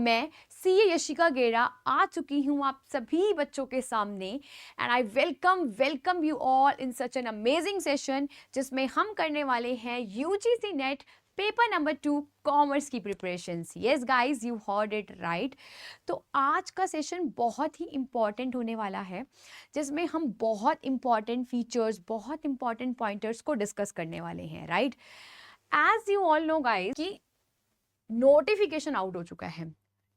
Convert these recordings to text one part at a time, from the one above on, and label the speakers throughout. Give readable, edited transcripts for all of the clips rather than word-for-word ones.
Speaker 1: मैं सीए यशिका गेरा आ चुकी हूँ आप सभी बच्चों के सामने and I welcome you all in such an amazing session जिसमें हम करने वाले हैं UGC NET paper number 2 commerce की preparations. Yes guys, you heard it right. तो आज का सेशन बहुत ही इम्पॉर्टेंट होने वाला है जिसमें हम बहुत इम्पॉर्टेंट फीचर्स, बहुत इम्पॉर्टेंट पॉइंटर्स को डिस्कस करने वाले हैं right. As you all know guys कि नोटिफिकेशन आउट हो चुका है।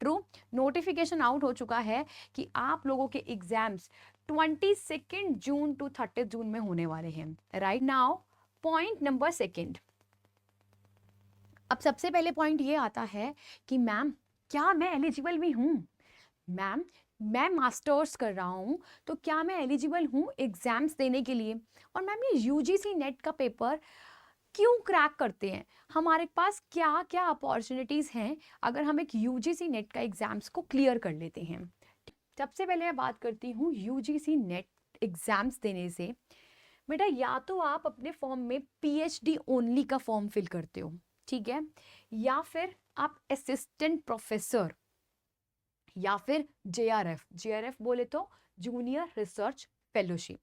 Speaker 1: ट्रू, नोटिफिकेशन आउट हो चुका है कि आप लोगों के एग्जाम्स 22 जून टू 30 जून में होने वाले हैं right now. Point number second, अब सबसे पहले पॉइंट ये आता है कि मैम क्या मैं एलिजिबल भी हूँ? मैम मैं मास्टर्स कर रहा हूँ तो क्या मैं एलिजिबल हूँ एग्जाम्स देने के लिए? और मैम ये यूजीसी नेट का पेपर क्यों क्रैक करते हैं? हमारे पास क्या क्या अपॉर्चुनिटीज़ हैं अगर हम एक यूजीसी नेट का एग्ज़ाम्स को क्लियर कर लेते हैं? सबसे पहले मैं बात करती हूँ यूजीसी नेट एग्ज़ाम्स देने से। बेटा या तो आप अपने फॉर्म में पीएचडी ओनली का फॉर्म फिल करते हो, ठीक है, या फिर आप असिस्टेंट प्रोफेसर या फिर जेआरएफ बोले तो जूनियर रिसर्च फेलोशिप।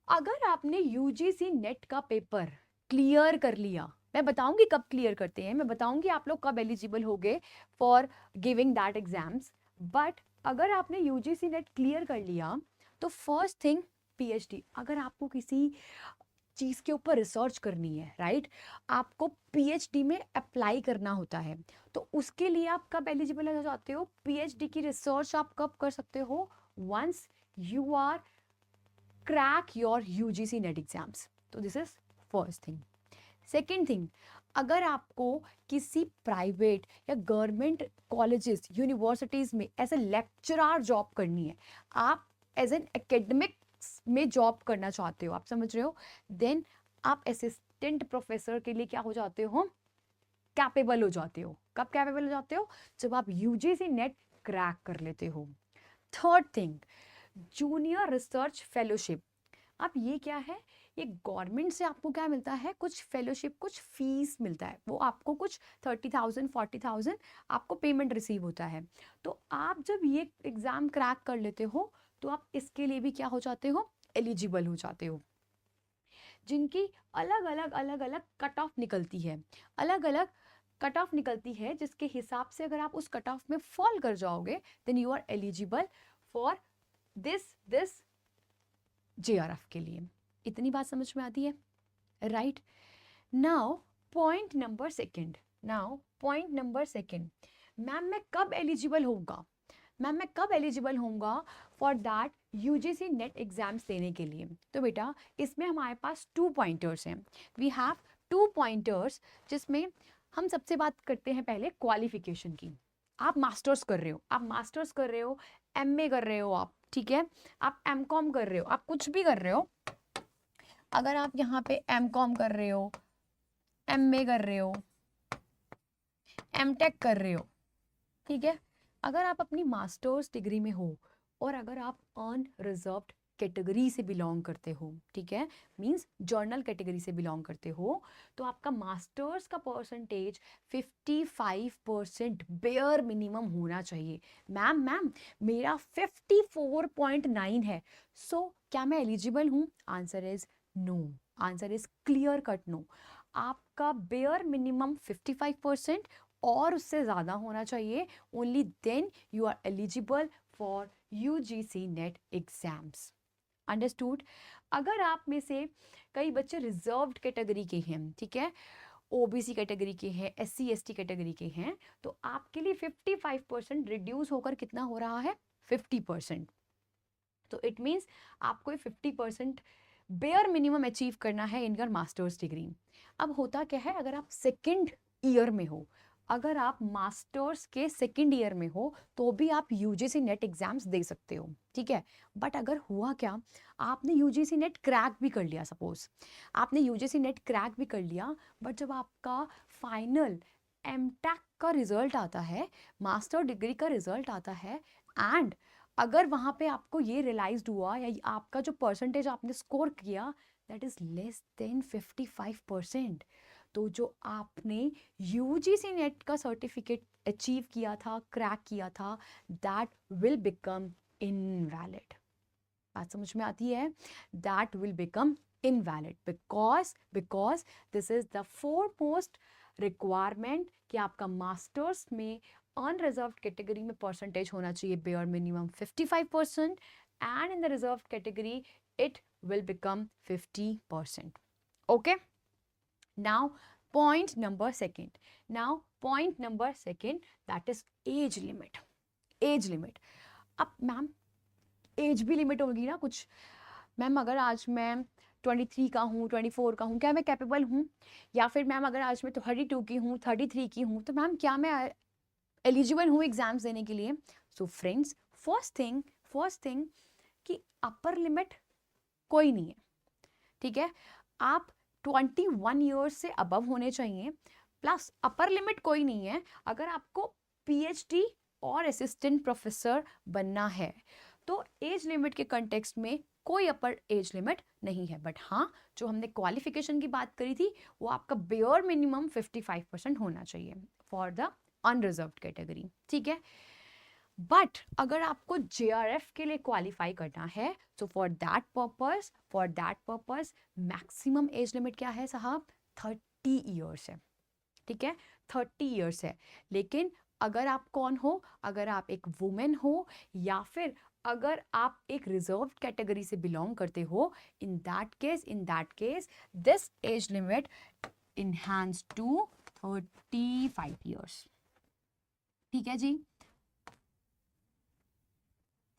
Speaker 1: अगर आपने यूजीसी नेट का पेपर क्लियर कर लिया, मैं बताऊंगी कब क्लियर करते हैं, मैं बताऊंगी आप लोग कब एलिजिबल हो गए for giving that exams, but अगर आपने यूजीसी नेट क्लियर कर लिया तो फर्स्ट थिंग पीएचडी। अगर आपको किसी चीज़ के ऊपर रिसर्च करनी है राइट, आपको पीएचडी में अप्लाई करना होता है, तो उसके लिए आप कब एलिजिबल हो जाते हो? पीएचडी की रिसर्च आप कब कर सकते हो? Once you are crack your UGC net exams. तो this is first thing. Second thing, अगर आपको किसी प्राइवेट या गवर्नमेंट कॉलेजेस यूनिवर्सिटीज़ में एज ए लेक्चरर जॉब करनी है, आप एज एन एकेडमिक्स में जॉब करना चाहते हो, आप समझ रहे हो, देन आप असिस्टेंट प्रोफेसर के लिए क्या हो जाते हो? कैपेबल हो जाते हो। कब कैपेबल हो जाते हो? जब आप यूजीसी नेट क्रैक कर लेते हो। Third thing, junior research fellowship. अब ये क्या है? ये गवर्नमेंट से आपको क्या मिलता है? कुछ फेलोशिप, कुछ फीस मिलता है, वो आपको कुछ 30,000 40,000 आपको पेमेंट रिसीव होता है। तो आप जब ये एग्ज़ाम क्रैक कर लेते हो तो आप इसके लिए भी क्या हो जाते हो? एलिजिबल हो जाते हो। जिनकी अलग अलग कट ऑफ निकलती है, अलग अलग कट ऑफ निकलती है, जिसके हिसाब से अगर आप उस कट ऑफ में फॉल कर जाओगे then you are eligible for this JRF के लिए। इतनी बात समझ में आती है right now? Point number second, ma'am मैं कब एलिजिबल होऊंगा? मैम मैं कब एलिजिबल होऊंगा for that UGC NET exams देने के लिए? तो बेटा इसमें हमारे पास 2 पॉइंटर्स हैं, वी हैव 2 पॉइंटर्स, जिसमें हम सबसे बात करते हैं पहले क्वालिफिकेशन की। आप मास्टर्स कर रहे हो, एमए कर रहे हो आप, ठीक है, आप एमकॉम कर रहे हो, आप कुछ भी कर रहे हो, अगर आप यहाँ पे एमकॉम कर रहे हो, एमए कर रहे हो, एमटेक कर रहे हो, ठीक है, अगर आप अपनी मास्टर्स डिग्री में हो और अगर आप अनरिजर्व्ड कैटेगरी से बिलोंग करते हो, ठीक है, मींस जर्नल कैटेगरी से बिलोंग करते हो, तो आपका मास्टर्स का परसेंटेज 55% बेयर मिनिमम होना चाहिए। मैम मेरा 54.9 है, सो क्या मैं एलिजिबल हूँ? Answer is no, answer is clear cut no. आपका बेयर मिनिमम 55% और उससे ज़्यादा होना चाहिए, only then you are eligible for UGC NET exams. Understood? अगर आप में से कई बच्चे रिजर्व्ड कैटेगरी के हैं, ठीक है, ओबीसी कैटेगरी के हैं, एससी एसटी कैटेगरी के हैं, तो आपके लिए 55% रिड्यूस होकर कितना हो रहा है? 50%। तो इट मीन्स आपको 50% बेयर मिनिमम अचीव करना है इन योर मास्टर्स डिग्री। अब होता क्या है, अगर आप सेकेंड ईयर में हो, अगर आप मास्टर्स के सेकेंड ईयर में हो तो भी आप यूजीसी नेट एग्जाम्स दे सकते हो, ठीक है। बट अगर हुआ क्या, आपने यूजीसी नेट क्रैक भी कर लिया, सपोज आपने यूजीसी नेट क्रैक भी कर लिया, बट जब आपका फाइनल एमटेक का रिजल्ट आता है, मास्टर डिग्री का रिजल्ट आता है, एंड अगर वहाँ पे आपको ये रियलाइज हुआ या आपका जो परसेंटेज आपने स्कोर किया दैट इज लेस देन 55%, तो जो आपने यूजीसी नेट का सर्टिफिकेट अचीव किया था, क्रैक किया था, दैट विल बिकम इनवैलिड। बात समझ में आती है? That will become invalid because this is the foremost requirement कि आपका मास्टर्स में अनरिजर्व कैटेगरी में परसेंटेज होना चाहिए bear minimum 55% and in the reserve category it will become 50%. Okay, now point number second, that is age limit. अब ma'am as भी limit होगी ना कुछ। मैम अगर आज मैं 23 का हूँ, 24 का हूँ, क्या मैं कैपेबल हूँ? या फिर मैम अगर आज मैं 32 की हूँ, 33 की हूँ, तो मैम क्या मैं एलिजिबल हूँ एग्जाम्स देने के लिए? सो फ्रेंड्स, फर्स्ट थिंग कि अपर लिमिट कोई नहीं है, ठीक है? आप 21 ईयर्स से अबव होने चाहिए, प्लस अपर लिमिट कोई नहीं है अगर आपको पीएचडी और असिस्टेंट प्रोफेसर बनना है, तो एज लिमिट के कंटेक्स्ट में कोई अपर एज लिमिट नहीं है। बट हाँ, जो हमने क्वालिफिकेशन की बात करी थी वो आपका बेयर मिनिमम 55% होना चाहिए फॉर द अनरिजर्व्ड कैटेगरी, ठीक है? बट अगर आपको जेआरएफ के लिए क्वालिफाई करना है तो for that purpose maximum age limit क्या है साहब? 30 ईयर्स है, ठीक है? 30 ईयर्स है। लेकिन अगर आप कौन हो? अगर आप एक वुमेन हो या फिर अगर आप एक रिजर्व कैटेगरी से बिलोंग करते हो, in that case this age limit enhance to 35 years, ठीक है जी?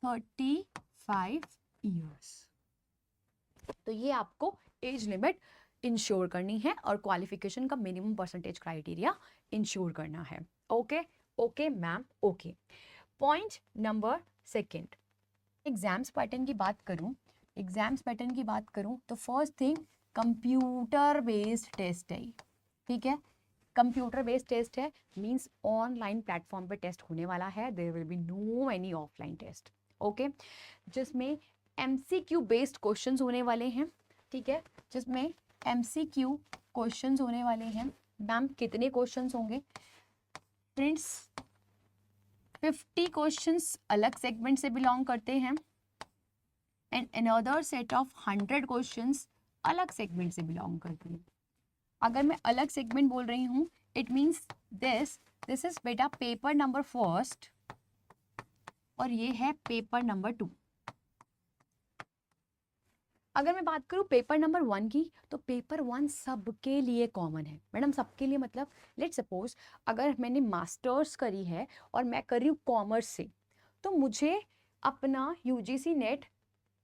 Speaker 1: 35 ईयर्स। तो ये आपको एज लिमिट इंश्योर करनी है और क्वालिफिकेशन का मिनिमम परसेंटेज क्राइटेरिया इंश्योर करना है। Okay ma'am, okay. Point number second, exams pattern की बात करूं तो first thing computer based test है, ठीक है? कंप्यूटर बेस्ड टेस्ट है, मींस ऑनलाइन प्लेटफॉर्म पे टेस्ट होने वाला है, there will be no any offline test, okay? जिसमें एमसीक्यू बेस्ड क्वेश्चंस होने वाले हैं, ठीक है? जिसमें एमसीक्यू क्वेश्चंस होने वाले हैं। मैम कितने क्वेश्चंस होंगे? फ्रेंड्स 50 क्वेश्चंस अलग सेगमेंट से बिलोंग करते हैं and another set of 100 questions अलग सेगमेंट से बिलोंग करते हैं। अगर मैं अलग सेगमेंट बोल रही हूँ, इट मीन्स दिस इज बेटा पेपर नंबर फर्स्ट और ये है पेपर नंबर 2। अगर मैं बात करूँ पेपर नंबर 1 की, तो पेपर 1 सबके लिए कॉमन है। मैडम सबके लिए मतलब लेट्स सपोज अगर मैंने मास्टर्स करी है और मैं कर रही हूँ कॉमर्स से, तो मुझे अपना यूजीसी नेट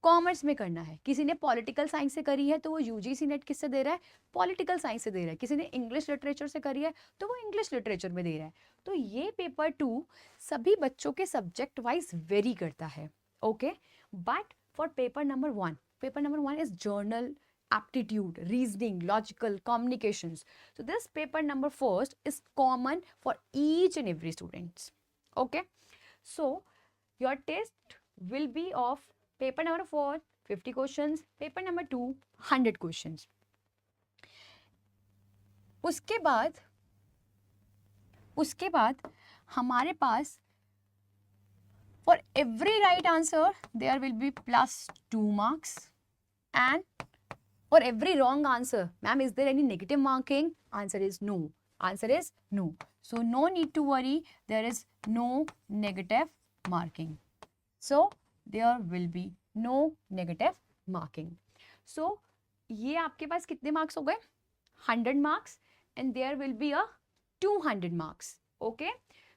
Speaker 1: कॉमर्स में करना है। किसी ने पॉलिटिकल साइंस से करी है तो वो यूजीसी नेट किससे दे रहा है? पॉलिटिकल साइंस से दे रहा है। किसी ने इंग्लिश लिटरेचर से करी है तो वो इंग्लिश लिटरेचर में दे रहा है। तो ये पेपर 2 सभी बच्चों के सब्जेक्ट वाइज वेरी करता है, okay? But for paper number 1 is journal aptitude, reasoning, logical, communications. So this paper number first is common for each and every students, okay? So your test will be of paper number 4 50 questions, paper number 2 100 questions. उसके बाद हमारे पास for every right answer there will be +2 marks, and for every wrong answer, ma'am, is there any negative marking? Answer is no. So no need to worry, there is no negative marking. So there will be no negative marking. So ये आपके पास कितने marks हो गए? 100 marks and there will be a 200 marks, okay?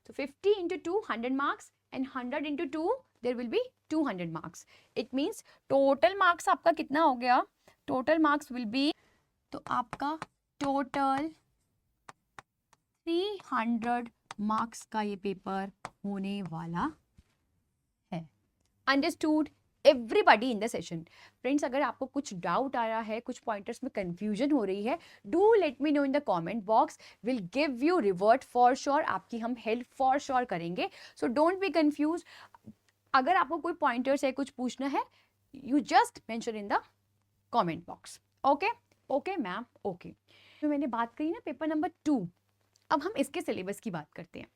Speaker 1: So 50 into 2 100 marks and 100 into 2 there will be 200 marks. It means total marks आपका कितना हो गया? Total marks will be, तो आपका total 300 marks का ये पेपर होने वाला है। Understood? Everybody in the session. Friends, अगर आपको कुछ डाउट आ रहा है, कुछ पॉइंटर्स में कंफ्यूजन हो रही है, do let me know in the comment box, will give you revert for sure, आपकी हम हेल्प फॉर श्योर करेंगे। So don't be confuse. अगर आपको कोई पॉइंटर्स है, कुछ पूछना है, you just mention in the comment box, okay ma'am, okay. तो मैंने बात करी ना पेपर नंबर 2, अब हम इसके सिलेबस की बात करते हैं।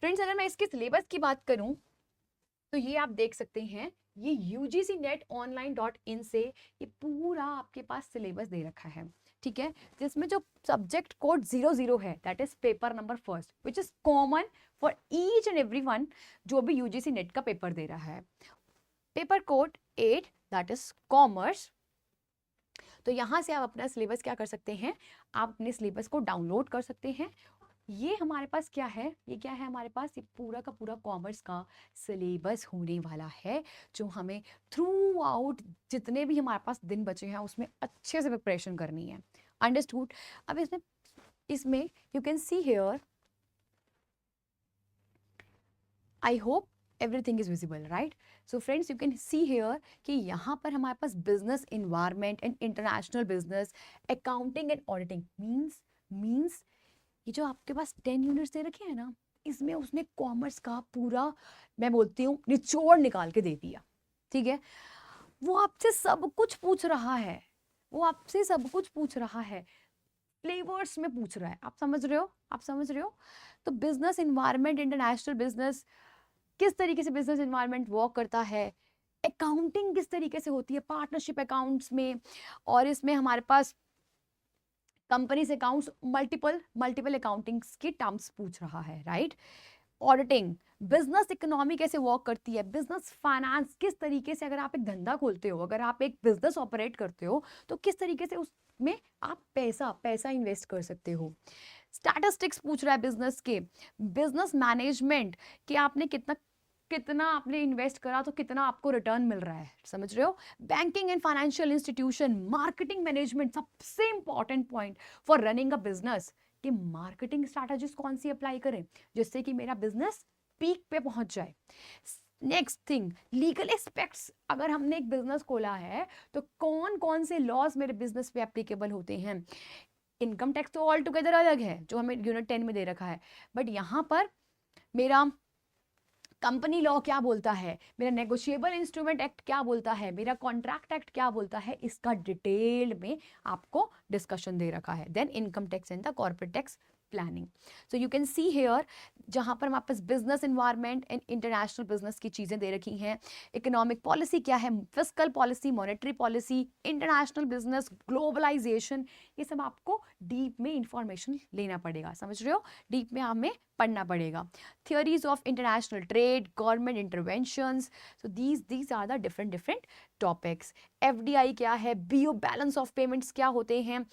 Speaker 1: फ्रेंड्स अगर मैं इसके सिलेबस की बात करूं तो ये आप देख सकते हैं, ये UGCNetOnline.in से ये पूरा आपके पास सिलेबस दे रखा है, ठीक है, जिसमें जो सब्जेक्ट कोड 00 है that is paper number first which is common for each and every one जो भी UGC नेट का पेपर दे रहा है। Paper code 8 that is commerce. तो यहाँ से आप अपना सिलेबस क्या कर सकते हैं, आप अपने सिलेबस को डाउनलोड कर सकते हैं। ये हमारे पास क्या है, ये क्या है हमारे पास, ये पूरा का पूरा कॉमर्स का सिलेबस होने वाला है जो हमें थ्रू आउट जितने भी हमारे पास दिन बचे हैं उसमें अच्छे से प्रिपरेशन करनी है। अंडरस्टूड। अब इसमें इसमें you can see here, I hope everything is visible, right? So friends, you can see here कि यहाँ पर हमारे पास business environment and international business, accounting and auditing means ये जो आपके पास 10 यूनिट्स दे रखे हैं ना, इसमें उसने कॉमर्स का पूरा, मैं बोलती हूँ, निचोड़ निकाल के दे दिया, ठीक है। वो आपसे सब कुछ पूछ रहा है, वो आपसे सब कुछ पूछ रहा है, फ्लेवर्स में पूछ रहा है। आप समझ रहे हो, आप समझ रहे हो? तो बिजनेस इन्वायरमेंट, इंटरनेशनल बिजनेस, किस तरीके से बिजनेस इन्वायरमेंट वर्क करता है, अकाउंटिंग किस तरीके से होती है पार्टनरशिप अकाउंट्स में, और इसमें हमारे पास कंपनीज अकाउंट्स, मल्टीपल अकाउंटिंग्स की टर्म्स पूछ रहा है, राइट। ऑडिटिंग, बिजनेस इकोनॉमी कैसे वर्क करती है, बिजनेस फाइनेंस किस तरीके से, अगर आप एक धंधा खोलते हो, अगर आप एक बिजनेस ऑपरेट करते हो तो किस तरीके से उसमें आप पैसा इन्वेस्ट कर सकते हो। स्टैटिस्टिक्स पूछ रहा है बिजनेस के, बिजनेस मैनेजमेंट कि आपने कितना आपने इन्वेस्ट करा तो कितना आपको रिटर्न मिल रहा है, समझ रहे हो। Banking and financial institution, marketing management, सबसे important point for running a business कि मार्केटिंग स्ट्रैटेजीज कौन सी अप्लाई करें जिससे कि मेरा बिजनेस पीक पे पहुंच जाए। नेक्स्ट थिंग, लीगल एस्पेक्ट्स, अगर हमने एक बिजनेस खोला है तो कौन कौन से लॉज मेरे बिजनेस पे एप्लीकेबल होते हैं। इनकम टैक्स तो ऑल टुगेदर अलग है जो हमें यूनिट 10 में दे रखा है, बट यहाँ पर मेरा कंपनी लॉ क्या बोलता है, मेरा नेगोशिएबल इंस्ट्रूमेंट एक्ट क्या बोलता है, मेरा कॉन्ट्रैक्ट एक्ट क्या बोलता है, इसका डिटेल में आपको डिस्कशन दे रखा है। Then income tax and the corporate tax planning. So you can see here जहां पर हमारे पास business environment and international business की चीजें दे रखी हैं। इकोनॉमिक पॉलिसी क्या है, fiscal policy, monetary policy, international business, globalisation, ये सब आपको डीप में इंफॉर्मेशन लेना पड़ेगा, समझ रहे हो, डीप में हमें पढ़ना पड़ेगा। Theories of international trade, government interventions, so these are the different topics. FDI क्या है, BO बैलेंस ऑफ पेमेंट्स क्या होते हैं,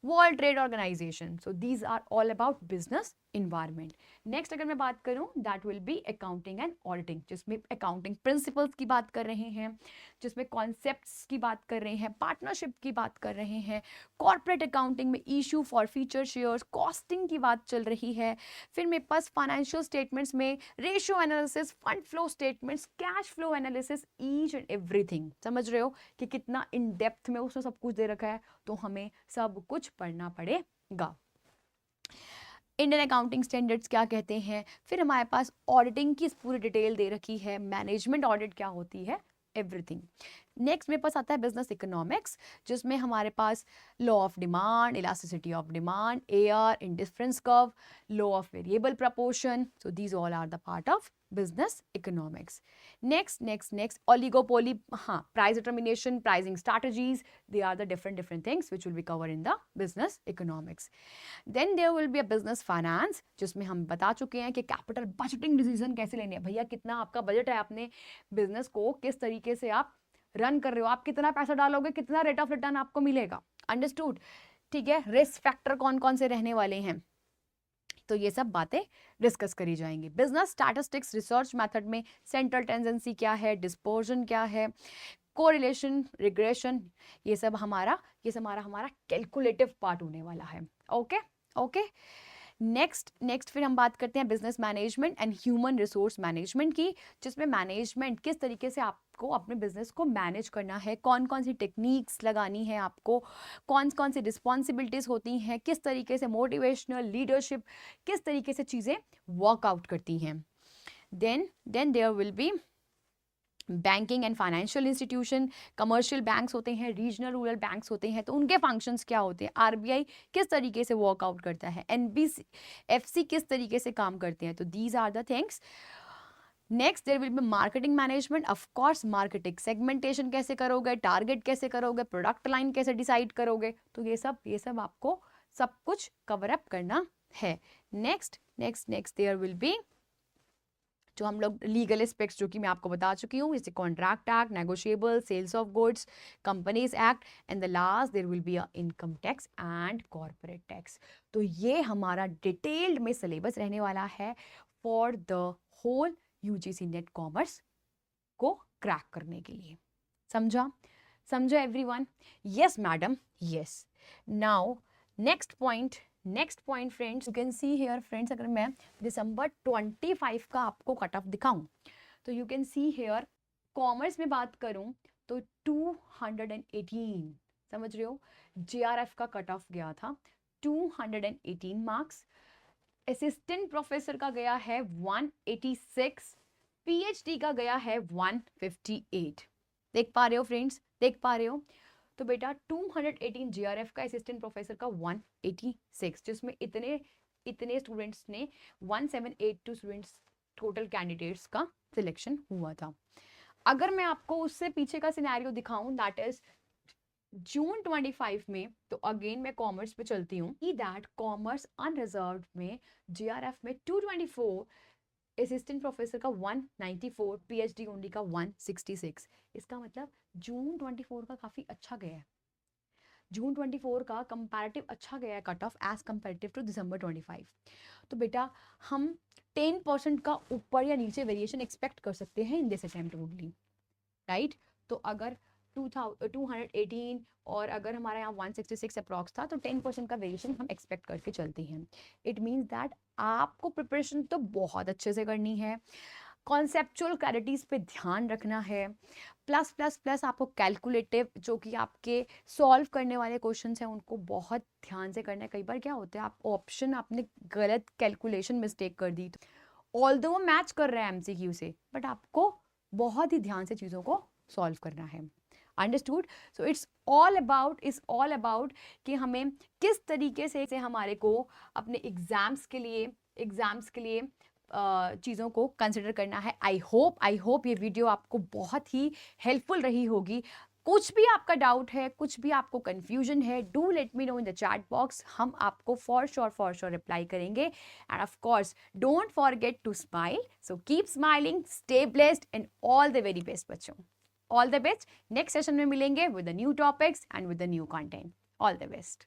Speaker 1: world trade organisation, so these are all about business environment. Next अगर मैं बात करूं that will be accounting and auditing, जिसमें अकाउंटिंग प्रिंसिपल्स की बात कर रहे हैं, जिसमें कॉन्सेप्ट्स की बात कर रहे हैं, पार्टनरशिप की बात कर रहे हैं, कॉर्पोरेट अकाउंटिंग में issue for future shares, costing की बात चल रही है। फिर मेरे पास फाइनेंशियल स्टेटमेंट्स में ratio analysis, fund flow statements, cash flow analysis, each and everything, समझ रहे हो कि कितना इन डेप्थ में उसने सब कुछ दे रखा है, तो हमें सब कुछ पढ़ना पड़ेगा। इंडियन अकाउंटिंग स्टैंडर्ड्स क्या कहते हैं, फिर हमारे पास ऑडिटिंग की पूरी डिटेल दे रखी है, मैनेजमेंट ऑडिट क्या होती है, एवरीथिंग। नेक्स्ट मेरे पास आता है बिजनेस इकोनॉमिक्स, जिसमें हमारे पास law of demand, elasticity of demand, AR, indifference curve, law of variable proportion, so these all are the part of business economics. Next oligopoly, हाँ, price determination, pricing strategies, they are the different things which will be cover in the business economics. Then there will be a business finance, जिसमें हम बता चुके हैं कि capital budgeting decision कैसे लेने हैं, भैया कितना आपका बजट है, अपने बिजनेस को किस तरीके से आप रन कर रहे हो, आप कितना पैसा डालोगे, कितना रेट ऑफ रिटर्न आपको मिलेगा, अंडरस्टूड, ठीक है। रिस्क फैक्टर कौन कौन से रहने वाले हैं, तो ये सब बातें डिस्कस करी जाएंगी। बिजनेस स्टैटिस्टिक्स रिसर्च मेथड में सेंट्रल टेंडेंसी क्या है, डिस्पर्जन क्या है, कोरिलेशन, रिग्रेशन, ये सब हमारा कैलकुलेटिव पार्ट होने वाला है। ओके। नेक्स्ट फिर हम बात करते हैं business management and human resource management की, जिसमें मैनेजमेंट किस तरीके से आपको अपने बिजनेस को मैनेज करना है, कौन कौन सी टेक्निक्स लगानी है आपको, कौन कौन सी रिस्पॉन्सिबिलिटीज होती हैं, किस तरीके से मोटिवेशनल लीडरशिप, किस तरीके से चीज़ें वर्कआउट करती हैं। Then there will be banking and financial institution, commercial banks होते हैं, रीजनल रूरल बैंक्स होते हैं, तो उनके फंक्शंस क्या होते हैं, आरबीआई किस तरीके से वर्कआउट करता है, एनबीसी एफसी किस तरीके से काम करते हैं, तो these are the things. Next there will be marketing management. Of course marketing segmentation कैसे करोगे, टारगेट कैसे करोगे, प्रोडक्ट लाइन कैसे डिसाइड करोगे, तो ये सब आपको सब कुछ कवर अप करना है. Next next next there will be जो हम लोग लीगल एस्पेक्ट्स जो कि मैं आपको बता चुकी हूँ, जैसे contract act, negotiable, sales of goods, companies act, and the last there will be a income tax and corporate tax. तो ये हमारा डिटेल्ड में सिलेबस रहने वाला है for the whole UGC NET commerce को क्रैक करने के लिए. समझा? समझा everyone? Yes madam, yes. Now next point friends, you can see here friends, अगर मैं दिसंबर 25 का आपको कट ऑफ दिखाऊं तो you can see here, commerce में बात करूं तो 218, समझ रहे हो, जेआरएफ का कट ऑफ गया था 218 मार्क्स. असिस्टेंट प्रोफेसर का गया है 186, पीएचडी का गया है 158. देख पा रहे हो फ्रेंड्स, देख पा रहे हो? तो बेटा 218 जीआरएफ का, असिस्टेंट प्रोफेसर का 186, जिसमें इतने स्टूडेंट्स ने 1782 स्टूडेंट्स टोटल कैंडिडेट्स का सिलेक्शन हुआ था. अगर मैं आपको उससे पीछे का सिनेरियो दिखाऊं, दैट इज जून 25 में, तो अगेन मैं कॉमर्स पे चलती हूँ, दैट कॉमर्स अनरिजर्व्ड में जीआरएफ में 224, असिस्टेंट प्रोफेसर का 194, पीएचडी ओनली का 166. इसका मतलब जून 24 का काफी अच्छा गया है, जून 24 का कंपैरेटिव अच्छा गया है cut off as comparative to December 25. तो बेटा हम 10% का ऊपर या नीचे वेरिएशन एक्सपेक्ट कर सकते हैं in this attempt only, right. तो अगर 218 और अगर हमारा यहाँ 166 अप्रॉक्स था, तो 10% का वेरिएशन हम एक्सपेक्ट करके चलते हैं. इट मीन्स दैट आपको प्रिपरेशन तो बहुत अच्छे से करनी है, कॉन्सेप्चुअल क्लैरिटीज पे ध्यान रखना है, प्लस प्लस प्लस आपको कैलकुलेटिव जो कि आपके सॉल्व करने वाले क्वेश्चंस हैं उनको बहुत ध्यान से करना है. कई बार क्या होता है, आप ऑप्शन आपने गलत कैलकुलेशन मिस्टेक कर दी, ऑल्दो वो मैच कर रहा है एमसीक्यू से, बट आपको बहुत ही ध्यान से चीज़ों को सॉल्व करना है. Understood? So it's all about कि हमें किस तरीके से हमारे को अपने एग्जाम्स के लिए चीज़ों को कंसिडर करना है. आई होप ये वीडियो आपको बहुत ही हेल्पफुल रही होगी. कुछ भी आपका डाउट है, कुछ भी आपको कंफ्यूजन है, do let me know in the chat box. हम आपको फॉर श्योर रिप्लाई करेंगे. And of course don't forget to smile. So keep smiling, stay blessed and all the very best बच्चों. All the best. Next session में मिलेंगे with the new topics and with the new content. All the best.